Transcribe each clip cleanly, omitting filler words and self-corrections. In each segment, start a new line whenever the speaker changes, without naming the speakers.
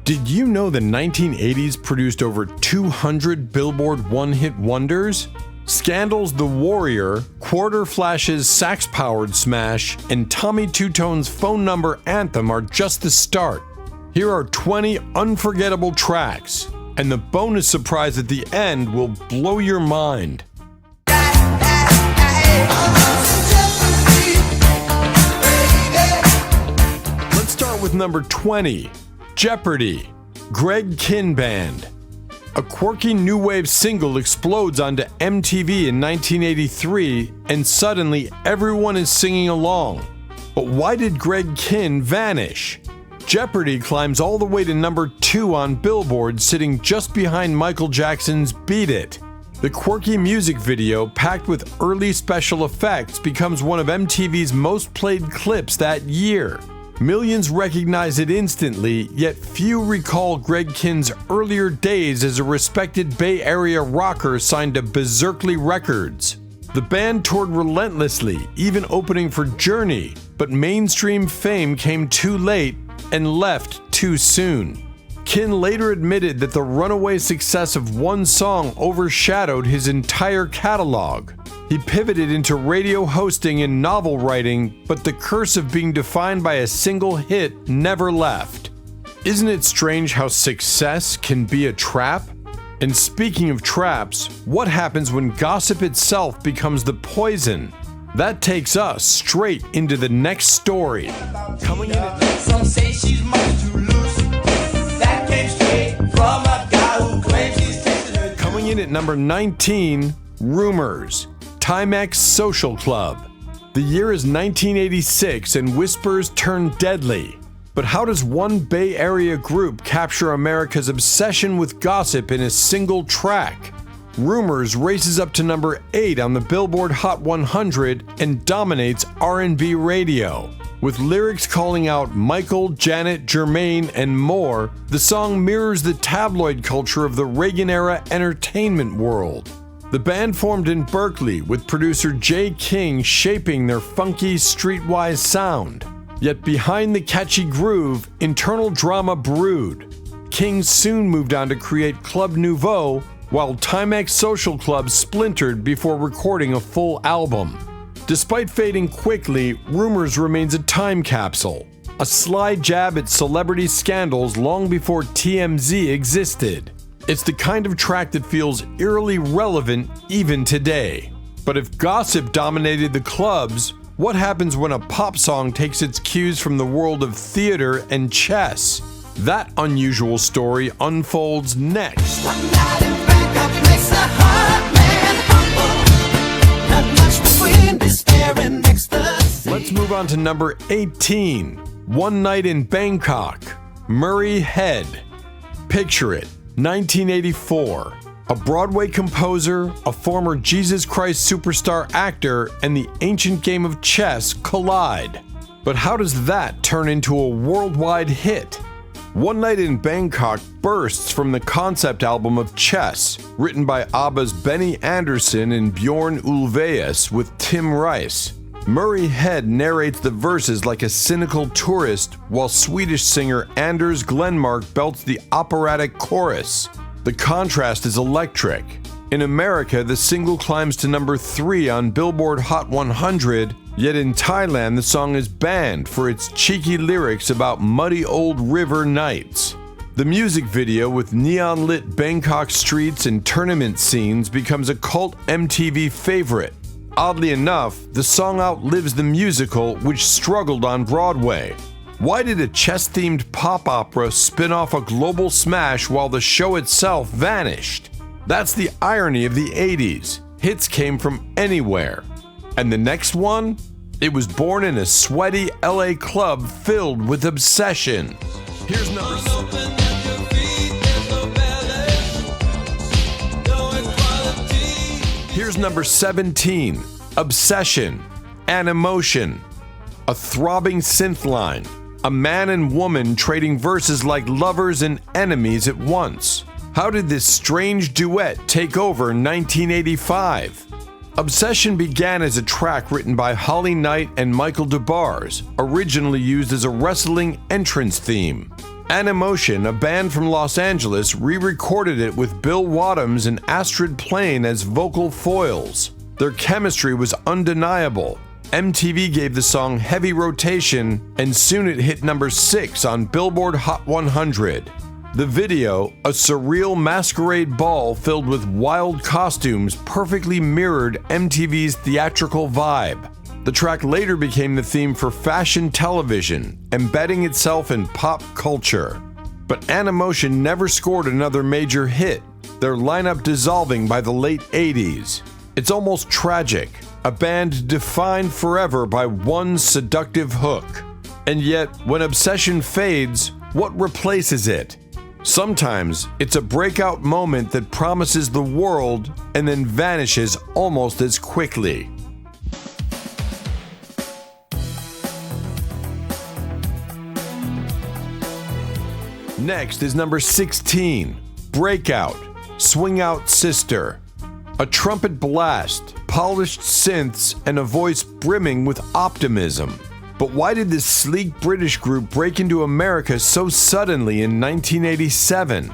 Did you know the 1980s produced over 200 Billboard one-hit wonders? Scandal's The Warrior, Quarter Flash's sax-powered smash, and Tommy Two-Tone's Phone Number Anthem are just the start. Here are 20 unforgettable tracks, and the bonus surprise at the end will blow your mind. Let's start with number 20, Jeopardy! Greg Kihn Band. A quirky new wave single explodes onto MTV in 1983, and suddenly everyone is singing along. But why did Greg Kihn vanish? Jeopardy! Climbs all the way to number 2 on Billboard, sitting just behind Michael Jackson's Beat It. The quirky music video, packed with early special effects, becomes one of MTV's most played clips that year. Millions recognize it instantly, yet few recall Greg Kihn's earlier days as a respected Bay Area rocker signed to Berserkly Records. The band toured relentlessly, even opening for Journey, but mainstream fame came too late and left too soon. Kihn later admitted that the runaway success of one song overshadowed his entire catalog. He pivoted into radio hosting and novel writing, but the curse of being defined by a single hit never left. Isn't it strange how success can be a trap? And speaking of traps, what happens when gossip itself becomes the poison? That takes us straight into the next story. Coming in at
Some say she's much too loose. That came straight from a guy who claims he's tasted her.
Coming in at number 19, Rumors, Timex Social Club. The year is 1986 and whispers turn deadly. But how does one Bay Area group capture America's obsession with gossip in a single track? Rumors races up to number 8 on the Billboard Hot 100 and dominates R&B radio. With lyrics calling out Michael, Janet, Jermaine, and more, the song mirrors the tabloid culture of the Reagan-era entertainment world. The band formed in Berkeley, with producer Jay King shaping their funky, streetwise sound. Yet behind the catchy groove, internal drama brewed. King soon moved on to create Club Nouveau, while Timex Social Club splintered before recording a full album. Despite fading quickly, Rumors remains a time capsule, a sly jab at celebrity scandals long before TMZ existed. It's the kind of track that feels eerily relevant even today. But if gossip dominated the clubs, what happens when a pop song takes its cues from the world of theater and chess? That unusual story unfolds next.
One night in Bangkok makes a heart man humble. Not much between despair and ecstasy.
Let's move on to number 18, One Night in Bangkok, Murray Head. Picture it. 1984. A Broadway composer, a former Jesus Christ Superstar actor, and the ancient game of chess collide. But how does that turn into a worldwide hit? One Night in Bangkok bursts from the concept album of Chess, written by ABBA's Benny Andersson and Bjorn Ulvaeus with Tim Rice. Murray Head narrates the verses like a cynical tourist, while Swedish singer Anders Glenmark belts the operatic chorus. The contrast is electric. In America, the single climbs to number 3 on Billboard Hot 100, yet in Thailand the song is banned for its cheeky lyrics about muddy old river nights. The music video, with neon-lit Bangkok streets and tournament scenes, becomes a cult MTV favorite. Oddly enough, the song outlives the musical, which struggled on Broadway. Why did a chess-themed pop opera spin off a global smash while the show itself vanished? That's the irony of the 80s. Hits came from anywhere. And the next one? It was born in a sweaty LA club filled with obsession. Here's number 7. Here's number 17, Obsession, Animotion. A throbbing synth line, a man and woman trading verses like lovers and enemies at once. How did this strange duet take over 1985? Obsession began as a track written by Holly Knight and Michael DeBar's, originally used as a wrestling entrance theme. Animotion, a band from Los Angeles, re-recorded it with Bill Wadhams and Astrid Plain as vocal foils. Their chemistry was undeniable. MTV gave the song heavy rotation, and soon it hit number 6 on Billboard Hot 100. The video, a surreal masquerade ball filled with wild costumes, perfectly mirrored MTV's theatrical vibe. The track later became the theme for fashion television, embedding itself in pop culture. But Animotion never scored another major hit, their lineup dissolving by the late 80s. It's almost tragic, a band defined forever by one seductive hook. And yet, when obsession fades, what replaces it? Sometimes it's a breakout moment that promises the world and then vanishes almost as quickly. Next is number 16, Breakout, Swing Out Sister. A trumpet blast, polished synths, and a voice brimming with optimism. But why did this sleek British group break into America so suddenly in 1987?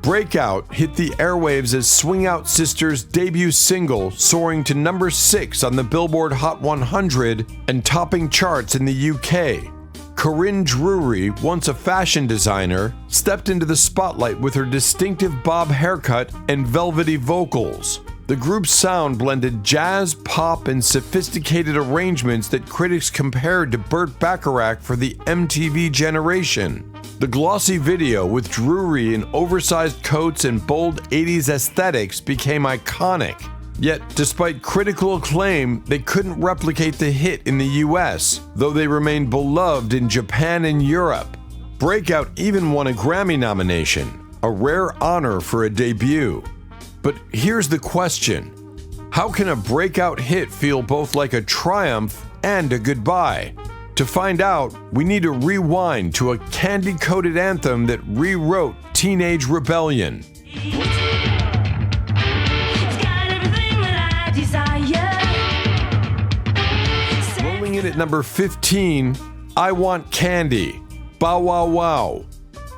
Breakout hit the airwaves as Swing Out Sister's debut single, soaring to number 6 on the Billboard Hot 100 and topping charts in the UK. Corinne Drury, once a fashion designer, stepped into the spotlight with her distinctive bob haircut and velvety vocals. The group's sound blended jazz, pop, and sophisticated arrangements that critics compared to Burt Bacharach for the MTV generation. The glossy video with Drury in oversized coats and bold 80s aesthetics became iconic. Yet, despite critical acclaim, they couldn't replicate the hit in the US, though they remained beloved in Japan and Europe. Breakout even won a Grammy nomination, a rare honor for a debut. But here's the question: how can a breakout hit feel both like a triumph and a goodbye? To find out, we need to rewind to a candy-coated anthem that rewrote teenage rebellion. Rolling in at number 15, I Want Candy, Bow Wow Wow.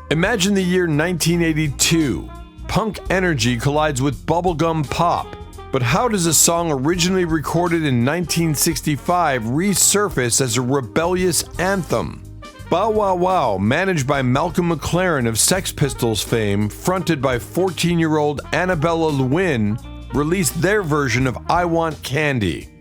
Imagine the year 1982. Punk energy collides with bubblegum pop. But how does a song originally recorded in 1965 resurface as a rebellious anthem? Bow Wow Wow, managed by Malcolm McLaren of Sex Pistols fame, fronted by 14-year-old Annabella Lwin, released their version of I Want Candy.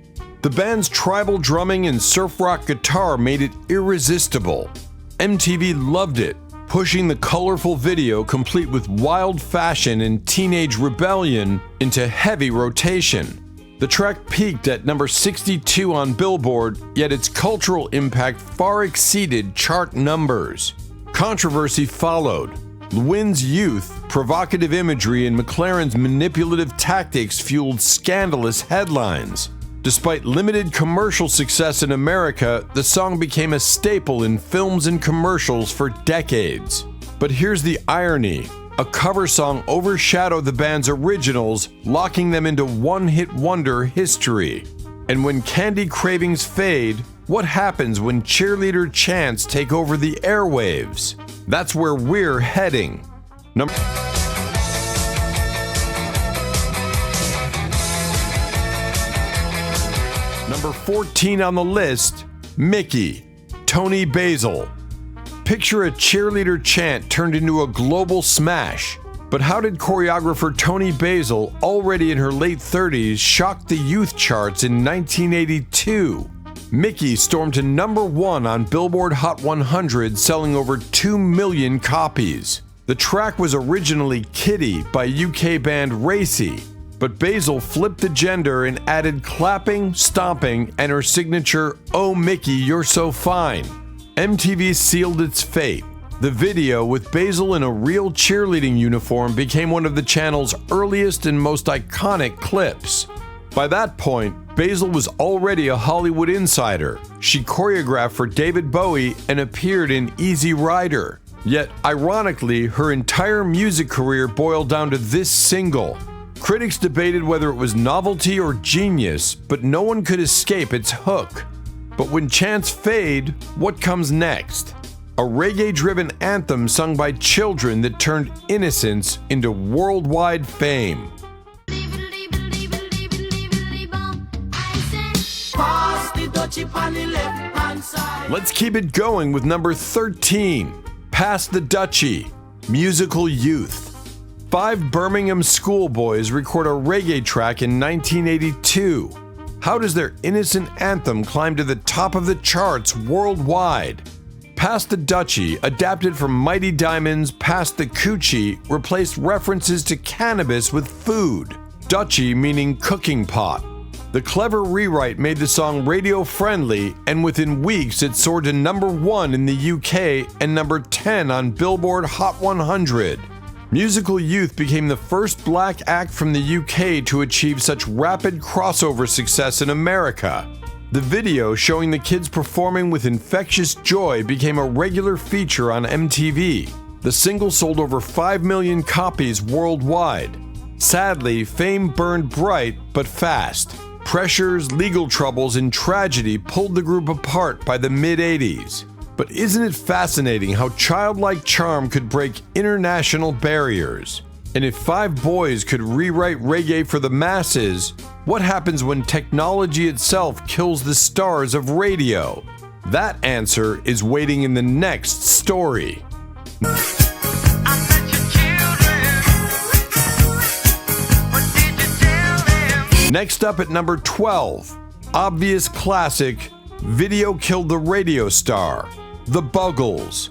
The band's tribal drumming and surf rock guitar made it irresistible. MTV loved it, pushing the colorful video complete with wild fashion and teenage rebellion into heavy rotation. The track peaked at number 62 on Billboard, yet its cultural impact far exceeded chart numbers. Controversy followed. Lwin's youth, provocative imagery, and McLaren's manipulative tactics fueled scandalous headlines. Despite limited commercial success in America, the song became a staple in films and commercials for decades. But here's the irony: a cover song overshadowed the band's originals, locking them into one-hit wonder history. And when candy cravings fade, what happens when cheerleader chants take over the airwaves? That's where we're heading. Number 14 on the list, Mickey, Tony Basil. Picture a cheerleader chant turned into a global smash. But how did choreographer Tony Basil, already in her late 30s, shock the youth charts in 1982? Mickey stormed to number 1 on Billboard Hot 100, selling over 2 million copies. The track was originally Kitty by UK band Racy, but Basil flipped the gender and added clapping, stomping, and her signature "Oh Mickey, You're So Fine." MTV sealed its fate. The video, with Basil in a real cheerleading uniform, became one of the channel's earliest and most iconic clips. By that point, Basil was already a Hollywood insider. She choreographed for David Bowie and appeared in Easy Rider. Yet, ironically, her entire music career boiled down to this single. Critics debated whether it was novelty or genius, but no one could escape its hook. But when chants fade, what comes next? a reggae-driven anthem sung by children that turned innocence into worldwide fame.
Pass the dutchie on the left hand side.
Let's keep it going with number 13, Pass the Dutchie, Musical Youth. 5 Birmingham schoolboys record a reggae track in 1982. How does their innocent anthem climb to the top of the charts worldwide? Pass the Dutchie, adapted from Mighty Diamond's Pass the Coochie, replaced references to cannabis with food. Dutchie meaning cooking pot. The clever rewrite made the song radio-friendly, and within weeks it soared to number 1 in the UK and number 10 on Billboard Hot 100. Musical Youth became the first black act from the UK to achieve such rapid crossover success in America. The video showing the kids performing with infectious joy became a regular feature on MTV. The single sold over 5 million copies worldwide. Sadly, fame burned bright but fast. Pressures, legal troubles, and tragedy pulled the group apart by the mid-80s. But isn't it fascinating how childlike charm could break international barriers? And if 5 boys could rewrite reggae for the masses, what happens when technology itself kills the stars of radio? That answer is waiting in the next story. Next up at number 12, obvious classic, Video Killed the Radio Star, The Buggles.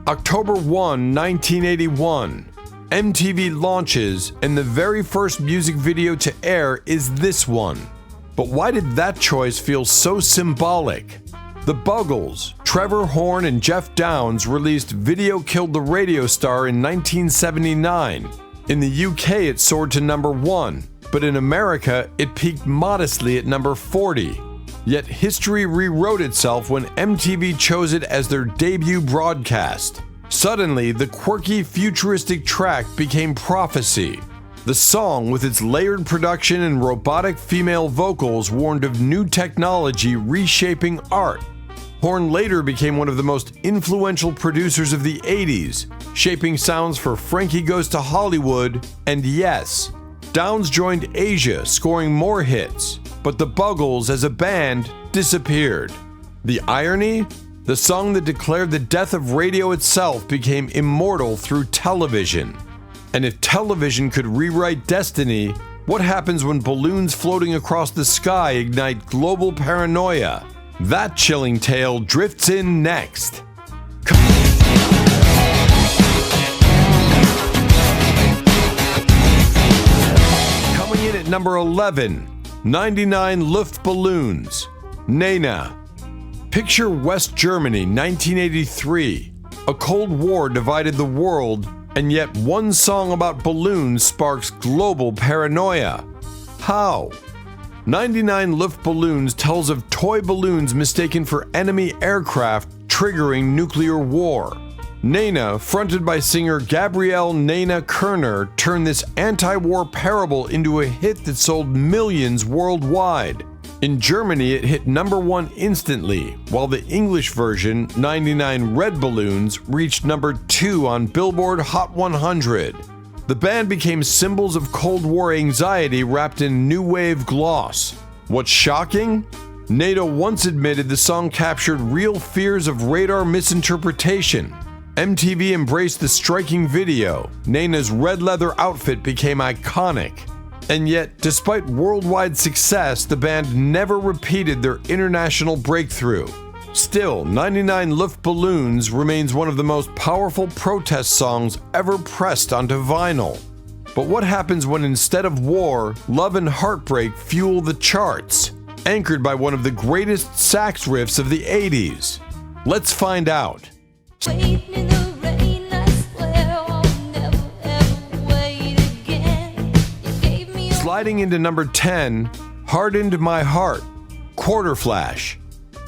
October 1, 1981. MTV launches, and the very first music video to air is this one. But why did that choice feel so symbolic? The Buggles, Trevor Horn and Jeff Downes released Video Killed the Radio Star in 1979. In the UK it soared to number 1, but in America it peaked modestly at number 40. Yet history rewrote itself when MTV chose it as their debut broadcast. Suddenly, the quirky, futuristic track became Prophecy. The song, with its layered production and robotic female vocals, warned of new technology reshaping art. Horn later became one of the most influential producers of the 80s, shaping sounds for Frankie Goes to Hollywood and Yes. Downes joined Asia, scoring more hits, but the Buggles as a band disappeared. The irony? The song that declared the death of radio itself became immortal through television. And if television could rewrite destiny, what happens when balloons floating across the sky ignite global paranoia? That chilling tale drifts in next. Coming in at number 11, 99 Luftballons, Nena. Picture West Germany, 1983. A Cold War divided the world, and yet one song about balloons sparks global paranoia. How? 99 Luftballons tells of toy balloons mistaken for enemy aircraft triggering nuclear war. Nena, fronted by singer Gabrielle Nena Kerner, turned this anti-war parable into a hit that sold millions worldwide. In Germany, it hit number 1 instantly, while the English version, 99 Red Balloons, reached number 2 on Billboard Hot 100. The band became symbols of Cold War anxiety wrapped in new wave gloss. What's shocking? NATO once admitted the song captured real fears of radar misinterpretation. MTV embraced the striking video. Nena's red leather outfit became iconic. And yet, despite worldwide success, the band never repeated their international breakthrough. Still, 99 Luftballons remains one of the most powerful protest songs ever pressed onto vinyl. But what happens when instead of war, love and heartbreak fuel the charts, anchored by one of the greatest sax riffs of the 80s? Let's find out. Sliding into number 10, Hardened My Heart, Quarter Flash.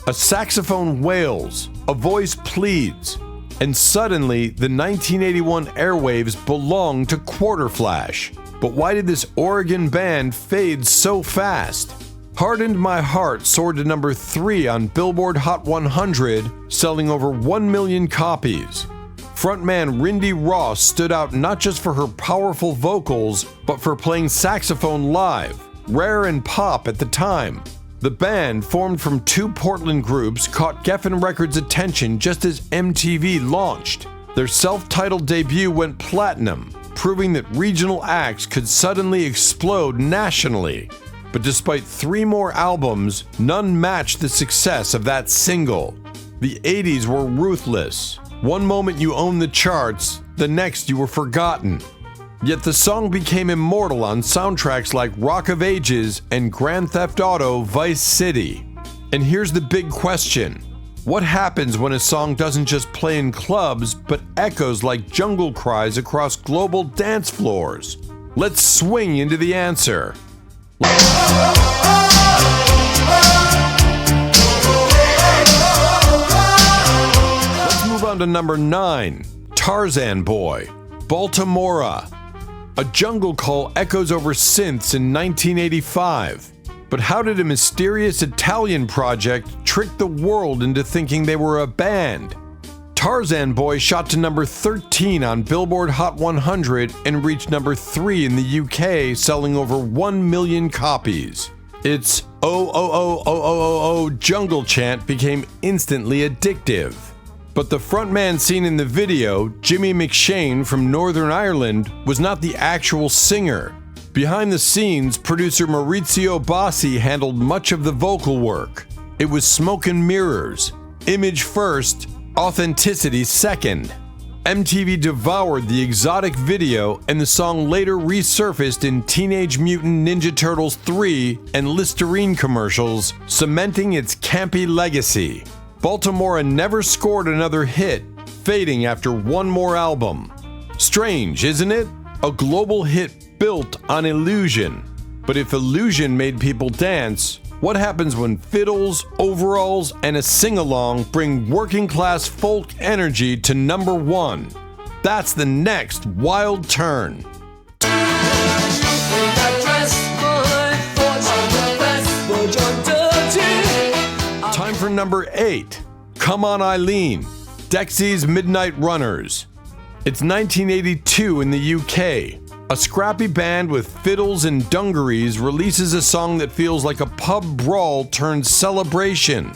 A saxophone wails, a voice pleads, and suddenly the 1981 airwaves belong to Quarter Flash. But why did this Oregon band fade so fast? Hardened My Heart soared to number 3 on Billboard Hot 100, selling over 1 million copies. Frontman Rindy Ross stood out not just for her powerful vocals, but for playing saxophone live, rare and pop at the time. The band, formed from 2 Portland groups, caught Geffen Records' attention just as MTV launched. Their self-titled debut went platinum, proving that regional acts could suddenly explode nationally. But despite 3 more albums, none matched the success of that single. The 80s were ruthless. One moment you owned the charts, the next you were forgotten. Yet the song became immortal on soundtracks like Rock of Ages and Grand Theft Auto Vice City. And here's the big question. What happens when a song doesn't just play in clubs, but echoes like jungle cries across global dance floors? Let's swing into the answer. Let's move on to number 9, Tarzan Boy, Baltimora. A jungle call echoes over synths in 1985. But how did a mysterious Italian project trick the world into thinking they were a band? Tarzan Boy shot to number 13 on Billboard Hot 100 and reached number 3 in the UK, selling over 1 million copies. Its "oh oh oh oh oh oh oh" jungle chant became instantly addictive. But the frontman seen in the video, Jimmy McShane from Northern Ireland, was not the actual singer. Behind the scenes, producer Maurizio Bossi handled much of the vocal work. It was smoke and mirrors, image first, authenticity second. MTV devoured the exotic video, and the song later resurfaced in Teenage Mutant Ninja Turtles 3 and Listerine commercials, cementing its campy legacy. Baltimora never scored another hit, fading after 1 more album. Strange, isn't it? A global hit built on illusion. But if illusion made people dance, what happens when fiddles, overalls, and a sing-along bring working-class folk energy to number 1? That's the next wild turn. Time for number 8, Come On Eileen, Dexy's Midnight Runners. It's 1982 in the UK. A scrappy band with fiddles and dungarees releases a song that feels like a pub brawl turned celebration.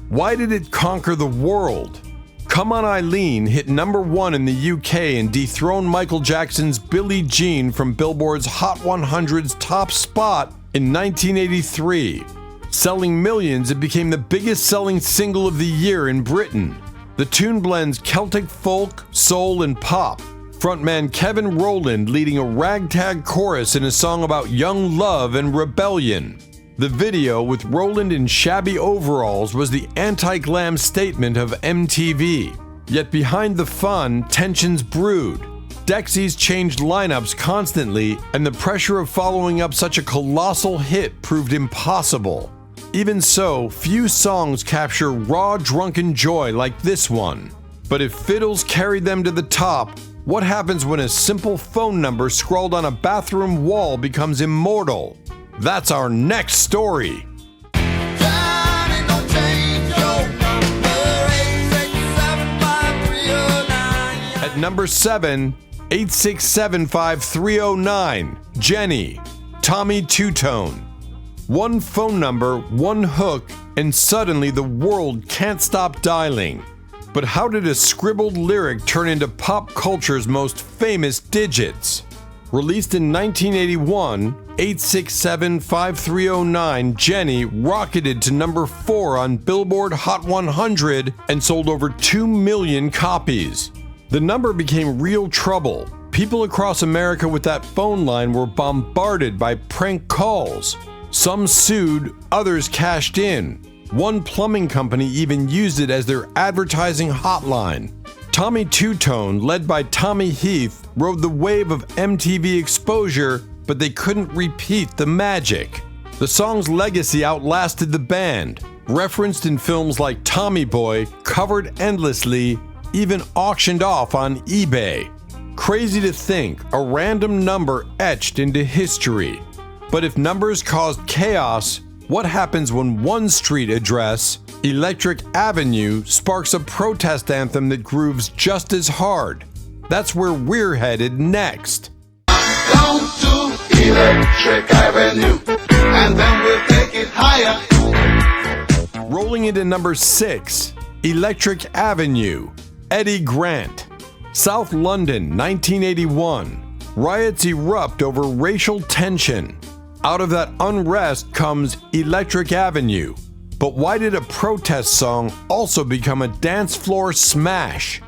Why did it conquer the world? Come On Eileen hit number 1 in the UK and dethroned Michael Jackson's Billie Jean from Billboard's Hot 100's top spot in 1983. Selling millions, it became the biggest selling single of the year in Britain. The tune blends Celtic folk, soul, and pop. Frontman Kevin Rowland leading a ragtag chorus in a song about young love and rebellion. The video, with Rowland in shabby overalls, was the anti-glam statement of MTV. Yet behind the fun, tensions brewed. Dexys changed lineups constantly, and the pressure of following up such a colossal hit proved impossible. Even so, few songs capture raw, drunken joy like this one. But if fiddles carried them to the top, what happens when a simple phone number scrawled on a bathroom wall becomes immortal? That's our next story. At number 7, 8675309, Jenny, Tommy Two-Tone. 1 phone number, 1 hook, and suddenly the world can't stop dialing. But how did a scribbled lyric turn into pop culture's most famous digits? Released in 1981, 8675309, Jenny rocketed to number 4 on Billboard Hot 100 and sold over 2 million copies. The number became real trouble. People across America with that phone line were bombarded by prank calls. Some sued, others cashed in. One plumbing company even used it as their advertising hotline. Tommy Two-Tone, led by Tommy Heath, rode the wave of MTV exposure, but they couldn't repeat the magic. The song's legacy outlasted the band, referenced in films like Tommy Boy, covered endlessly, even auctioned off on eBay. Crazy to think, a random number etched into history. But if numbers caused chaos, What happens when one street address, Electric Avenue, sparks a protest anthem that grooves just as hard? That's where we're headed next.
Down to Electric Avenue, and then we'll take it higher.
Rolling into number 6, Electric Avenue, Eddie Grant. South London, 1981. Riots erupt over racial tension. Out of that unrest comes Electric Avenue. But why did a protest song also become a dance floor smash?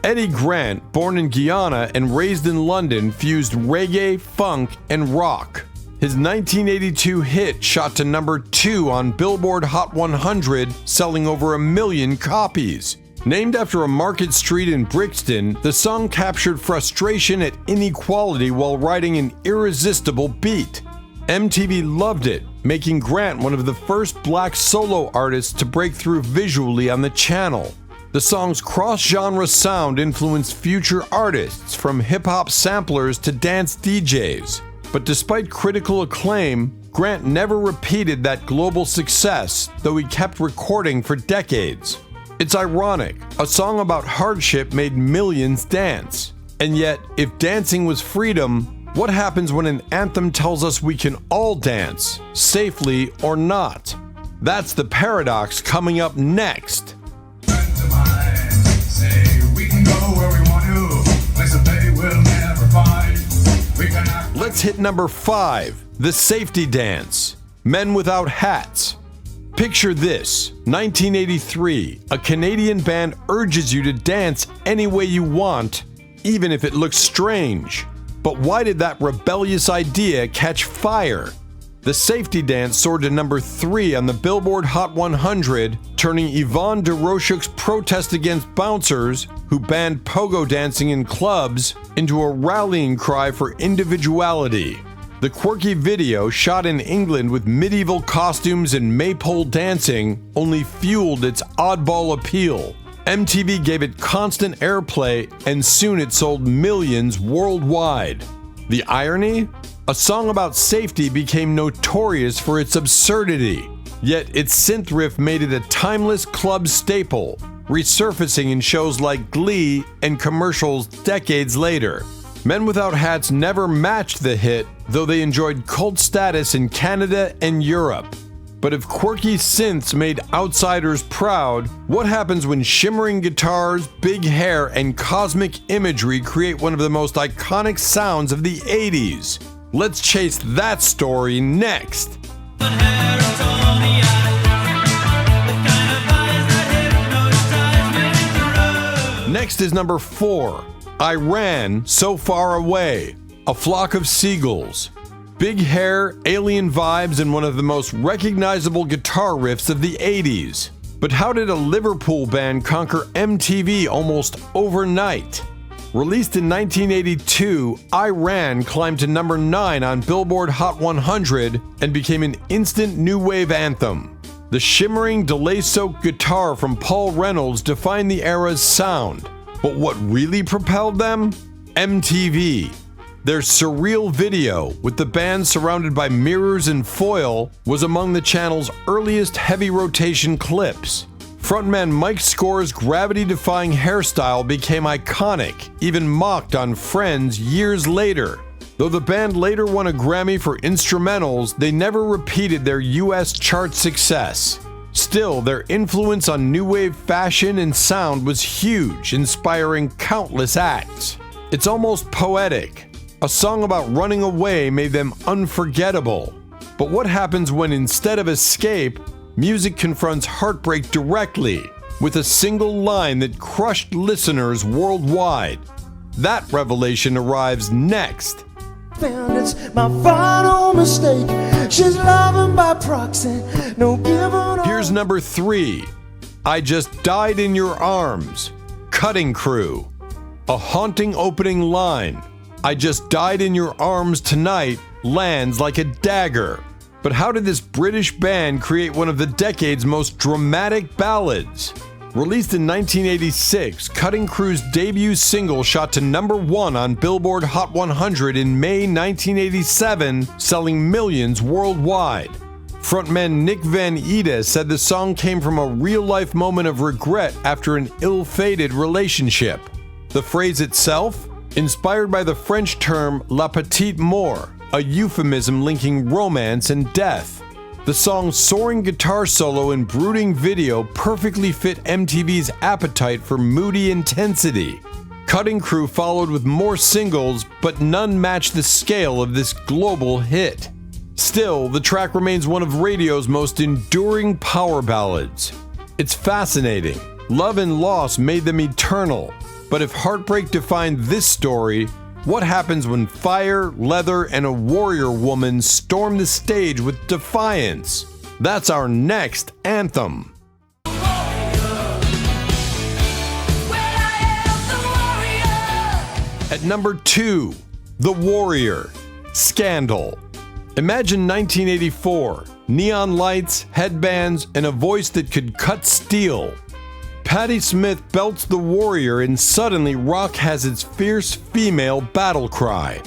Eddie Grant, born in Guyana and raised in London, fused reggae, funk, and rock. His 1982 hit shot to number 2 on Billboard Hot 100, selling over 1 million copies. Named after a market street in Brixton, the song captured frustration at inequality while riding an irresistible beat. MTV loved it, making Grant one of the first black solo artists to break through visually on the channel. The song's cross-genre sound influenced future artists, from hip-hop samplers to dance DJs. But despite critical acclaim, Grant never repeated that global success, though he kept recording for decades. It's ironic, a song about hardship made millions dance. And yet, if dancing was freedom, what happens when an anthem tells us we can all dance, safely or not? That's the paradox coming up next. Let's hit number 5, the safety dance, Men Without Hats. Picture this, 1983, a Canadian band urges you to dance any way you want, even if it looks strange. But why did that rebellious idea catch fire? The safety dance soared to number 3 on the Billboard Hot 100, turning Yvonne DeRochuk's protest against bouncers, who banned pogo dancing in clubs, into a rallying cry for individuality. The quirky video, shot in England with medieval costumes and maypole dancing, only fueled its oddball appeal. MTV gave it constant airplay, and soon it sold millions worldwide. The irony? A song about safety became notorious for its absurdity, yet its synth riff made it a timeless club staple, resurfacing in shows like Glee and commercials decades later. Men Without Hats never matched the hit, though they enjoyed cult status in Canada and Europe. But if quirky synths made outsiders proud, what happens when shimmering guitars, big hair, and cosmic imagery create one of the most iconic sounds of the 80s? Let's chase that story next. Next is number 4, I Ran So Far Away, A Flock of Seagulls. Big hair, alien vibes, and one of the most recognizable guitar riffs of the 80s. But how did a Liverpool band conquer MTV almost overnight? Released in 1982, I Ran climbed to number 9 on Billboard Hot 100 and became an instant new wave anthem. The shimmering, delay-soaked guitar from Paul Reynolds defined the era's sound. But what really propelled them? MTV. Their surreal video, with the band surrounded by mirrors and foil, was among the channel's earliest heavy rotation clips. Frontman Mike Score's gravity-defying hairstyle became iconic, even mocked on Friends years later. Though the band later won a Grammy for instrumentals, they never repeated their US chart success. Still, their influence on new wave fashion and sound was huge, inspiring countless acts. It's almost poetic. A song about running away made them unforgettable. But what happens when, instead of escape, music confronts heartbreak directly, with a single line that crushed listeners worldwide? That revelation arrives next.
It's my final mistake. She's loving by proxy. No giving.
Here's number 3, I Just Died in Your Arms, Cutting Crew. A haunting opening line, I just died in your arms tonight, lands like a dagger. But how did this British band create one of the decade's most dramatic ballads? Released in 1986, Cutting Crew's debut single shot to number 1 on Billboard Hot 100 in May 1987, selling millions worldwide. Frontman Nick Van Ede said the song came from a real-life moment of regret after an ill-fated relationship. The phrase itself? Inspired by the French term la petite mort, a euphemism linking romance and death. The song's soaring guitar solo and brooding video perfectly fit MTV's appetite for moody intensity. Cutting Crew followed with more singles, but none matched the scale of this global hit. Still, the track remains one of radio's most enduring power ballads. It's fascinating. Love and loss made them eternal. But if heartbreak defined this story, what happens when fire, leather, and a warrior woman storm the stage with defiance? That's our next anthem. At number 2, The Warrior, Scandal. Imagine 1984, neon lights, headbands, and a voice that could cut steel. Patti Smith belts the warrior and suddenly rock has its fierce female battle cry.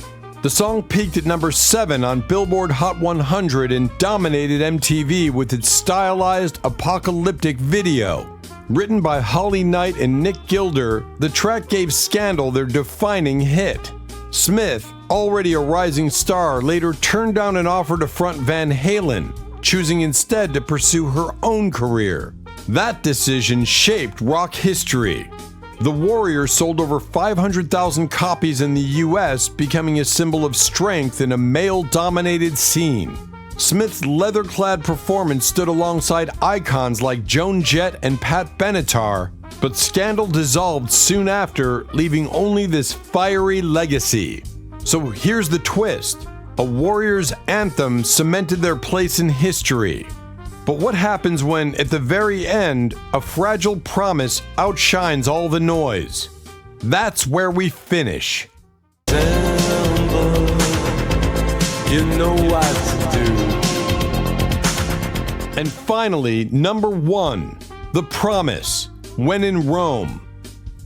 The song peaked at number 7 on Billboard Hot 100 and dominated MTV with its stylized, apocalyptic video. Written by Holly Knight and Nick Gilder, the track gave Scandal their defining hit. Smith, already a rising star, later turned down an offer to front Van Halen, choosing instead to pursue her own career. That decision shaped rock history. The Warrior sold over 500,000 copies in the US, becoming a symbol of strength in a male-dominated scene. Smith's leather-clad performance stood alongside icons like Joan Jett and Pat Benatar, but Scandal dissolved soon after, leaving only this fiery legacy. So here's the twist. A Warrior's anthem cemented their place in history. But what happens when, at the very end, a fragile promise outshines all the noise? That's where we finish.
You know what to do.
And finally, number 1, The Promise, When in Rome.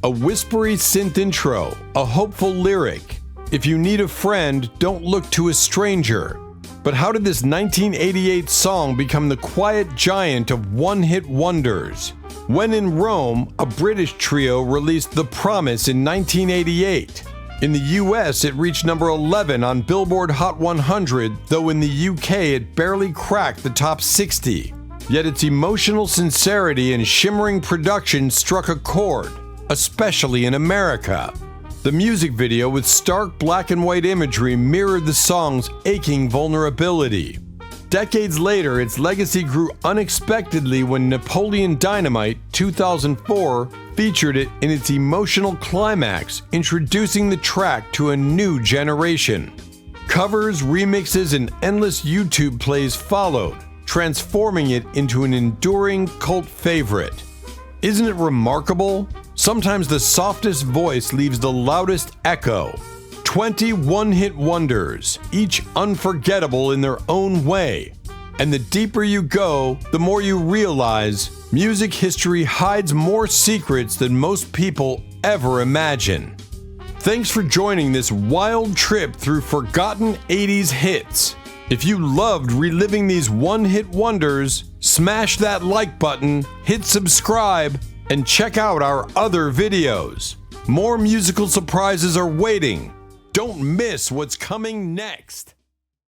A whispery synth intro, a hopeful lyric. If you need a friend, don't look to a stranger. But how did this 1988 song become the quiet giant of one-hit wonders? When in Rome, a British trio released The Promise in 1988. In the US, it reached number 11 on Billboard Hot 100, though in the UK it barely cracked the top 60. Yet its emotional sincerity and shimmering production struck a chord, especially in America. The music video with stark black and white imagery mirrored the song's aching vulnerability. Decades later, its legacy grew unexpectedly when Napoleon Dynamite, 2004, featured it in its emotional climax, introducing the track to a new generation. Covers, remixes, and endless YouTube plays followed, transforming it into an enduring cult favorite. Isn't it remarkable? Sometimes the softest voice leaves the loudest echo. 20 one-hit wonders, each unforgettable in their own way. And the deeper you go, the more you realize music history hides more secrets than most people ever imagine. Thanks for joining this wild trip through forgotten 80s hits. If you loved reliving these one-hit wonders, smash that like button, hit subscribe, and check out our other videos. More musical surprises are waiting. Don't miss what's coming next.